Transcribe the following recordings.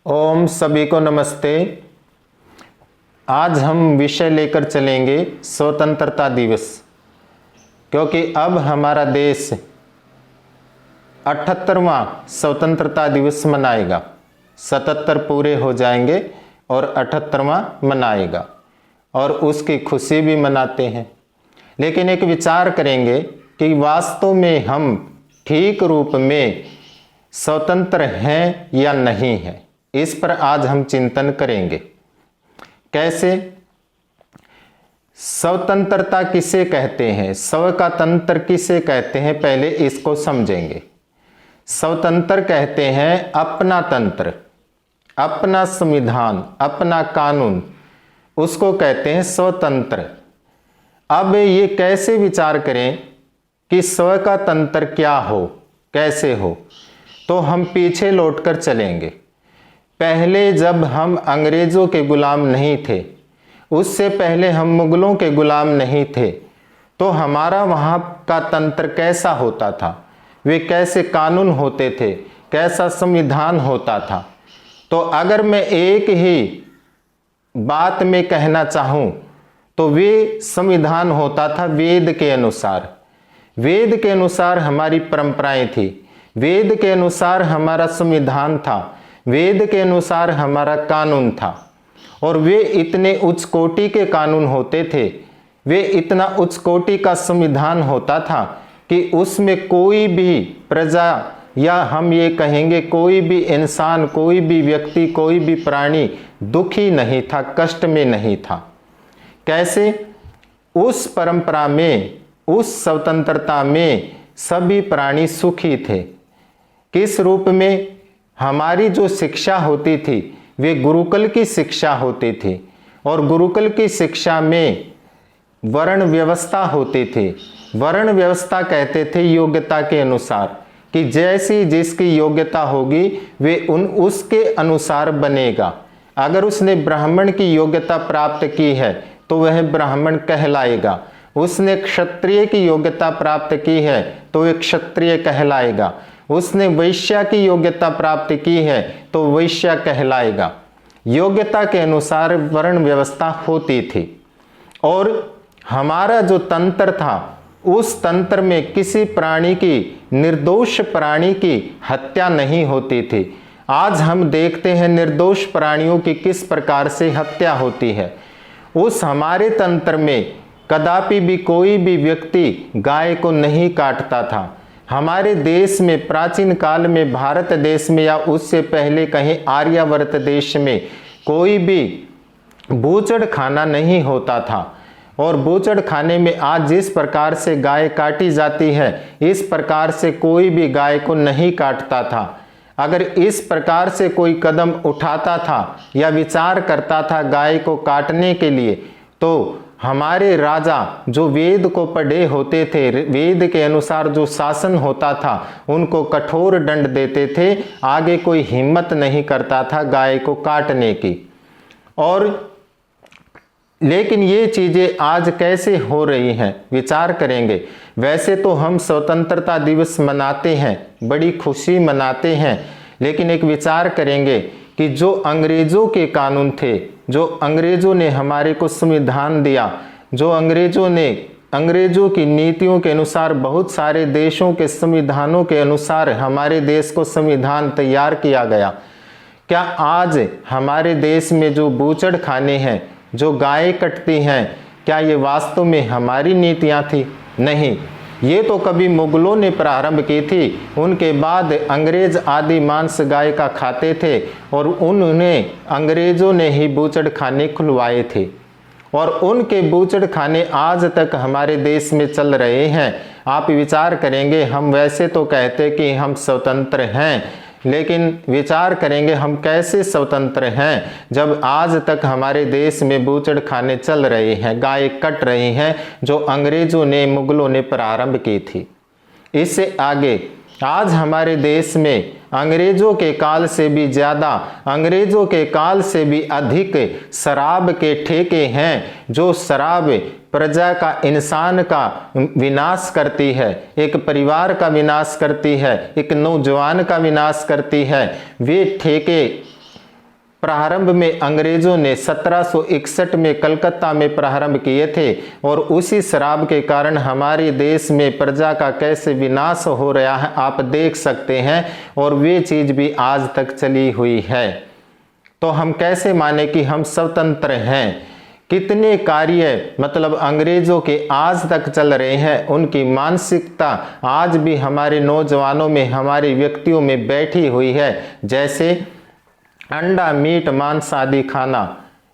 ओम सभी को नमस्ते। आज हम विषय लेकर चलेंगे स्वतंत्रता दिवस, क्योंकि अब हमारा देश 78वां स्वतंत्रता दिवस मनाएगा। 77 पूरे हो जाएंगे और 78वां मनाएगा और उसकी खुशी भी मनाते हैं। लेकिन एक विचार करेंगे कि वास्तव में हम ठीक रूप में स्वतंत्र हैं या नहीं हैं। इस पर आज हम चिंतन करेंगे। कैसे? स्वतंत्रता किसे कहते हैं, स्व का तंत्र किसे कहते हैं, पहले इसको समझेंगे। स्वतंत्र कहते हैं अपना तंत्र, अपना संविधान, अपना कानून, उसको कहते हैं स्वतंत्र। अब ये कैसे विचार करें कि स्व का तंत्र क्या हो, कैसे हो, तो हम पीछे लौटकर चलेंगे। पहले जब हम अंग्रेजों के गुलाम नहीं थे, उससे पहले हम मुगलों के गुलाम नहीं थे, तो हमारा वहाँ का तंत्र कैसा होता था, वे कैसे कानून होते थे, कैसा संविधान होता था। तो अगर मैं एक ही बात में कहना चाहूँ तो वे संविधान होता था वेद के अनुसार। वेद के अनुसार हमारी परंपराएं थी, वेद के अनुसार हमारा संविधान था, वेद के अनुसार हमारा कानून था। और वे इतने उच्च कोटि के कानून होते थे, वे इतना उच्च कोटि का संविधान होता था कि उसमें कोई भी प्रजा, या हम ये कहेंगे कोई भी इंसान, कोई भी व्यक्ति, कोई भी प्राणी दुखी नहीं था, कष्ट में नहीं था। कैसे? उस परंपरा में, उस स्वतंत्रता में सभी प्राणी सुखी थे। किस रूप में? हमारी जो शिक्षा होती थी वे गुरुकुल की शिक्षा होती थी, और गुरुकुल की शिक्षा में वर्ण व्यवस्था होती थी। वर्ण व्यवस्था कहते थे योग्यता के अनुसार, कि जैसी जिसकी योग्यता होगी वे उसके अनुसार बनेगा। अगर उसने ब्राह्मण की योग्यता प्राप्त की है तो वह ब्राह्मण कहलाएगा, उसने क्षत्रिय की योग्यता प्राप्त की है तो वह क्षत्रिय कहलाएगा, उसने वैश्य की योग्यता प्राप्त की है तो वैश्य कहलाएगा। योग्यता के अनुसार वर्ण व्यवस्था होती थी। और हमारा जो तंत्र था, उस तंत्र में किसी प्राणी की, निर्दोष प्राणी की हत्या नहीं होती थी। आज हम देखते हैं निर्दोष प्राणियों की किस प्रकार से हत्या होती है। उस हमारे तंत्र में कदापि भी कोई भी व्यक्ति गाय को नहीं काटता था। हमारे देश में प्राचीन काल में, भारत देश में या उससे पहले कहीं आर्यावर्त देश में कोई भी बूचड़ खाना नहीं होता था। और बूचड़ खाने में आज जिस प्रकार से गाय काटी जाती है, इस प्रकार से कोई भी गाय को नहीं काटता था। अगर इस प्रकार से कोई कदम उठाता था या विचार करता था गाय को काटने के लिए, तो हमारे राजा जो वेद को पढ़े होते थे, वेद के अनुसार जो शासन होता था, उनको कठोर दंड देते थे। आगे कोई हिम्मत नहीं करता था गाय को काटने की। और लेकिन ये चीजें आज कैसे हो रही हैं, विचार करेंगे। वैसे तो हम स्वतंत्रता दिवस मनाते हैं, बड़ी खुशी मनाते हैं, लेकिन एक विचार करेंगे कि जो अंग्रेजों के कानून थे, जो अंग्रेजों ने हमारे को संविधान दिया, जो अंग्रेजों की नीतियों के अनुसार, बहुत सारे देशों के संविधानों के अनुसार हमारे देश को संविधान तैयार किया गया। क्या आज हमारे देश में जो बूचड़ खाने हैं, जो गायें कटती हैं, क्या ये वास्तव में हमारी नीतियां थी? नहीं, ये तो कभी मुगलों ने प्रारंभ की थी। उनके बाद अंग्रेज आदि मांस गाय का खाते थे, और उन्हें अंग्रेजों ने ही बूचड़ खाने खुलवाए थे। और उनके बूचड़ खाने आज तक हमारे देश में चल रहे हैं। आप विचार करेंगे, हम वैसे तो कहते कि हम स्वतंत्र हैं, लेकिन विचार करेंगे हम कैसे स्वतंत्र हैं जब आज तक हमारे देश में बूचड़ खाने चल रहे हैं, गाय कट रही हैं, जो अंग्रेजों ने, मुगलों ने प्रारंभ की थी। इससे आगे आज हमारे देश में अंग्रेजों के काल से भी ज़्यादा, अंग्रेजों के काल से भी अधिक शराब के ठेके हैं। जो शराब प्रजा का, इंसान का विनाश करती है, एक परिवार का विनाश करती है, एक नौजवान का विनाश करती है, वे ठेके प्रारंभ में अंग्रेजों ने 1761 में कलकत्ता में प्रारंभ किए थे और उसी शराब के कारण हमारे देश में प्रजा का कैसे विनाश हो रहा है आप देख सकते हैं, और वे चीज़ भी आज तक चली हुई है। तो हम कैसे माने कि हम स्वतंत्र हैं? कितने कार्य मतलब अंग्रेजों के आज तक चल रहे हैं, उनकी मानसिकता आज भी हमारे नौजवानों में, हमारे व्यक्तियों में बैठी हुई है। जैसे अंडा मीट मांस आदि खाना,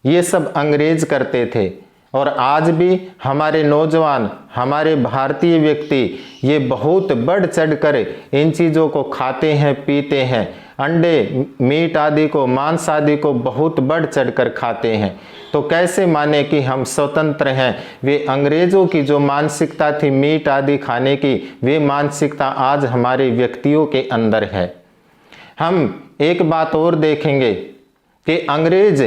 ये सब अंग्रेज करते थे, और आज भी हमारे नौजवान, हमारे भारतीय व्यक्ति ये बहुत बढ़ चढ़कर इन चीज़ों को खाते हैं, पीते हैं। अंडे मीट आदि को, मांस आदि को बहुत बढ़ चढ़कर खाते हैं। तो कैसे माने कि हम स्वतंत्र हैं? वे अंग्रेजों की जो मानसिकता थी मीट आदि खाने की, वे मानसिकता आज हमारे व्यक्तियों के अंदर है। हम एक बात और देखेंगे कि अंग्रेज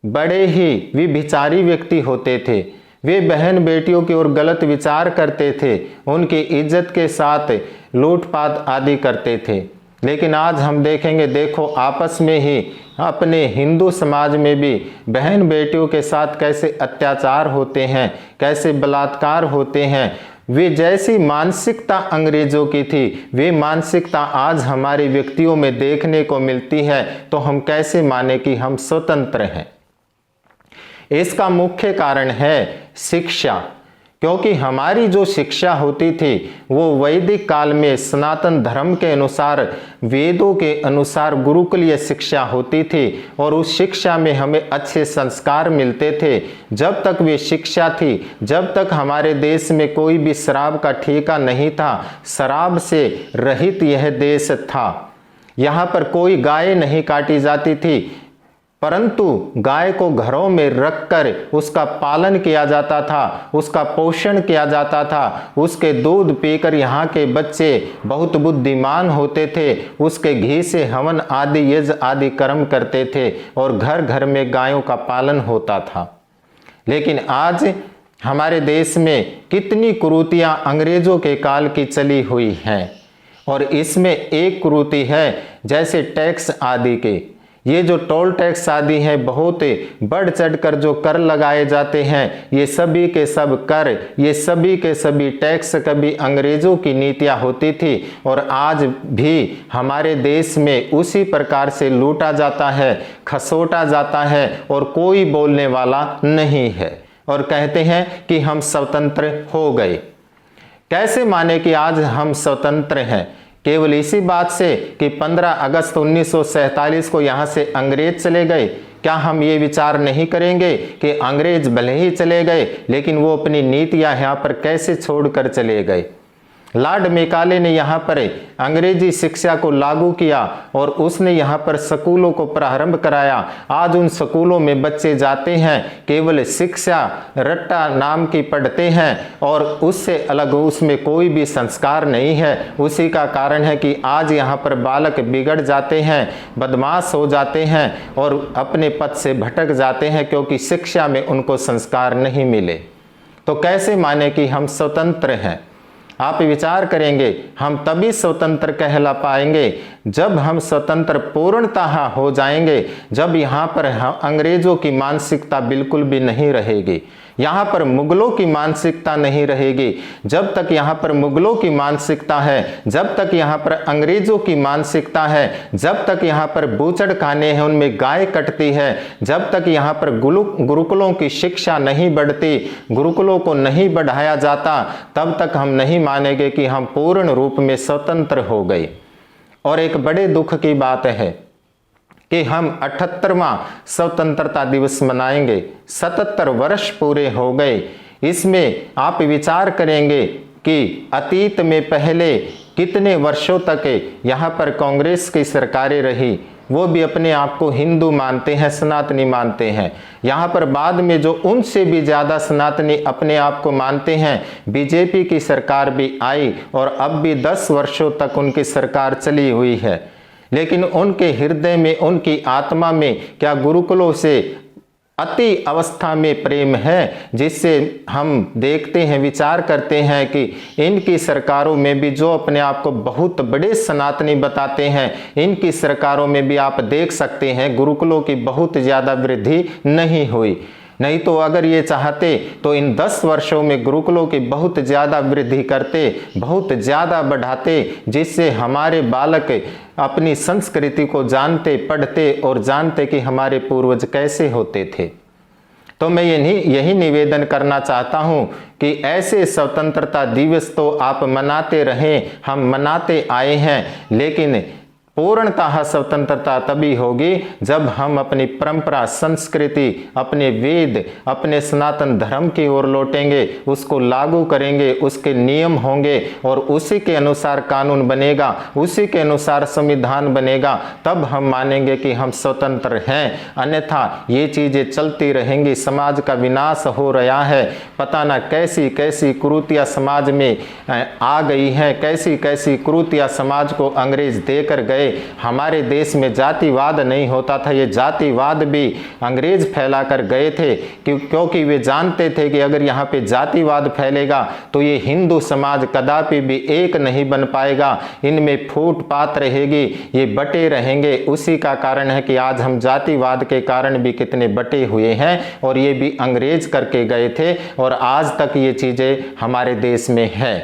बड़े ही विभिचारी व्यक्ति होते थे। वे बहन बेटियों की ओर गलत विचार करते थे, उनकी इज्जत के साथ लूटपाट आदि करते थे। लेकिन आज हम देखेंगे, देखो आपस में ही अपने हिंदू समाज में भी बहन बेटियों के साथ कैसे अत्याचार होते हैं, कैसे बलात्कार होते हैं। वे जैसी मानसिकता अंग्रेजों की थी, वे मानसिकता आज हमारे व्यक्तियों में देखने को मिलती है। तो हम कैसे माने कि हम स्वतंत्र हैं? इसका मुख्य कारण है शिक्षा, क्योंकि हमारी जो शिक्षा होती थी वो वैदिक काल में सनातन धर्म के अनुसार, वेदों के अनुसार गुरुकुलीय शिक्षा होती थी, और उस शिक्षा में हमें अच्छे संस्कार मिलते थे। जब तक वे शिक्षा थी, जब तक हमारे देश में कोई भी शराब का ठेका नहीं था, शराब से रहित यह देश था। यहाँ पर कोई गाय नहीं काटी जाती थी, परंतु गाय को घरों में रखकर उसका पालन किया जाता था, उसका पोषण किया जाता था। उसके दूध पीकर यहाँ के बच्चे बहुत बुद्धिमान होते थे। उसके घी से हवन आदि यज्ञ आदि कर्म करते थे, और घर घर में गायों का पालन होता था। लेकिन आज हमारे देश में कितनी कुरीतियाँ अंग्रेजों के काल की चली हुई हैं, और इसमें एक कुरीति है जैसे टैक्स आदि के, ये जो टोल टैक्स आदि हैं, बहुत बढ़ चढ़कर जो कर लगाए जाते हैं, ये सभी के सब कर, ये सभी के सभी टैक्स कभी अंग्रेजों की नीतियाँ होती थी, और आज भी हमारे देश में उसी प्रकार से लूटा जाता है, खसोटा जाता है, और कोई बोलने वाला नहीं है, और कहते हैं कि हम स्वतंत्र हो गए। कैसे माने कि आज हम स्वतंत्र हैं? केवल इसी बात से कि 15 अगस्त 1947 को यहाँ से अंग्रेज चले गए। क्या हम ये विचार नहीं करेंगे कि अंग्रेज भले ही चले गए, लेकिन वो अपनी नीतियाँ यहाँ पर कैसे छोड़कर चले गए? लॉर्ड मेकाले ने यहाँ पर अंग्रेजी शिक्षा को लागू किया, और उसने यहाँ पर स्कूलों को प्रारंभ कराया। आज उन स्कूलों में बच्चे जाते हैं, केवल शिक्षा रट्टा नाम की पढ़ते हैं, और उससे अलग उसमें कोई भी संस्कार नहीं है। उसी का कारण है कि आज यहाँ पर बालक बिगड़ जाते हैं, बदमाश हो जाते हैं, और अपने पथ से भटक जाते हैं, क्योंकि शिक्षा में उनको संस्कार नहीं मिले। तो कैसे माने कि हम स्वतंत्र हैं? आप विचार करेंगे, हम तभी स्वतंत्र कहला पाएंगे जब हम स्वतंत्र पूर्णतः हो जाएंगे, जब यहाँ पर अंग्रेजों की मानसिकता बिल्कुल भी नहीं रहेगी, यहाँ पर मुगलों की मानसिकता नहीं रहेगी। जब तक यहाँ पर मुगलों की मानसिकता है, जब तक यहाँ पर अंग्रेजों की मानसिकता है, जब तक यहाँ पर बूचड़ खाने हैं उनमें गाय कटती है, जब तक यहाँ पर गुरुकुलों की शिक्षा नहीं बढ़ती, गुरुकुलों को नहीं बढ़ाया जाता, तब तक हम नहीं मानेंगे कि हम पूर्ण रूप में स्वतंत्र हो गए। और एक बड़े दुख की बात है कि हम 78वां स्वतंत्रता दिवस मनाएंगे। 77 वर्ष पूरे हो गए। इसमें आप विचार करेंगे कि अतीत में पहले कितने वर्षों तक यहाँ पर कांग्रेस की सरकारें रही, वो भी अपने आप को हिंदू मानते हैं, सनातनी मानते हैं। यहाँ पर बाद में जो उनसे भी ज़्यादा सनातनी अपने आप को मानते हैं, बीजेपी की सरकार भी आई, और अब भी 10 वर्षों तक उनकी सरकार चली हुई है। लेकिन उनके हृदय में, उनकी आत्मा में क्या गुरुकुलों से अति अवस्था में प्रेम है, जिससे हम देखते हैं, विचार करते हैं कि इनकी सरकारों में भी जो अपने आप को बहुत बड़े सनातनी बताते हैं, इनकी सरकारों में भी आप देख सकते हैं गुरुकुलों की बहुत ज़्यादा वृद्धि नहीं हुई। नहीं तो अगर ये चाहते तो इन 10 वर्षों में गुरुकुलों की बहुत ज़्यादा वृद्धि करते, बहुत ज़्यादा बढ़ाते, जिससे हमारे बालक अपनी संस्कृति को जानते, पढ़ते और जानते कि हमारे पूर्वज कैसे होते थे। तो मैं यही निवेदन करना चाहता हूँ कि ऐसे स्वतंत्रता दिवस तो आप मनाते रहें, हम मनाते आए हैं, लेकिन पूर्णतः स्वतंत्रता तभी होगी जब हम अपनी परंपरा, संस्कृति, अपने वेद, अपने सनातन धर्म की ओर लौटेंगे, उसको लागू करेंगे, उसके नियम होंगे और उसी के अनुसार कानून बनेगा, उसी के अनुसार संविधान बनेगा, तब हम मानेंगे कि हम स्वतंत्र हैं। अन्यथा ये चीज़ें चलती रहेंगी, समाज का विनाश हो रहा है। पता ना कैसी कैसी कुरीतियाँ समाज में आ गई हैं, कैसी कैसी कुरीतियाँ समाज को अंग्रेज देकर गए। हमारे देश में जातिवाद नहीं होता था, ये जातिवाद भी अंग्रेज फैला कर गए थे, क्योंकि वे जानते थे कि अगर यहाँ पे जातिवाद फैलेगा तो ये हिंदू समाज कदापि भी एक नहीं बन पाएगा, इनमें फूट पात रहेगी, ये बटे रहेंगे। उसी का कारण है कि आज हम जातिवाद के कारण भी कितने बटे हुए हैं, और ये भी अंग्रेज करके गए थे और आज तक ये चीज़ें हमारे देश में है।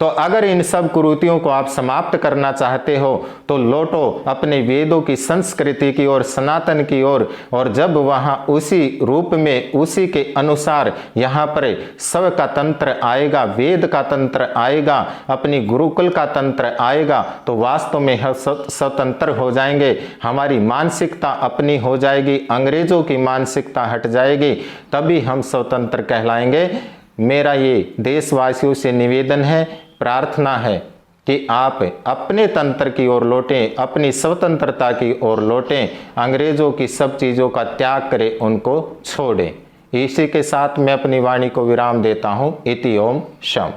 तो अगर इन सब कुरीतियों को आप समाप्त करना चाहते हो तो लौटो अपने वेदों की संस्कृति की ओर, सनातन की ओर, और जब वहाँ उसी रूप में, उसी के अनुसार यहाँ पर स्व का तंत्र आएगा, वेद का तंत्र आएगा, अपनी गुरुकुल का तंत्र आएगा, तो वास्तव में हम स्वतंत्र हो जाएंगे। हमारी मानसिकता अपनी हो जाएगी, अंग्रेजों की मानसिकता हट जाएगी, तभी हम स्वतंत्र कहलाएंगे। मेरा ये देशवासियों से निवेदन है, प्रार्थना है कि आप अपने तंत्र की ओर लौटें, अपनी स्वतंत्रता की ओर लौटें, अंग्रेजों की सब चीज़ों का त्याग करें, उनको छोड़ें। इसी के साथ मैं अपनी वाणी को विराम देता हूँ। इति ओम शम।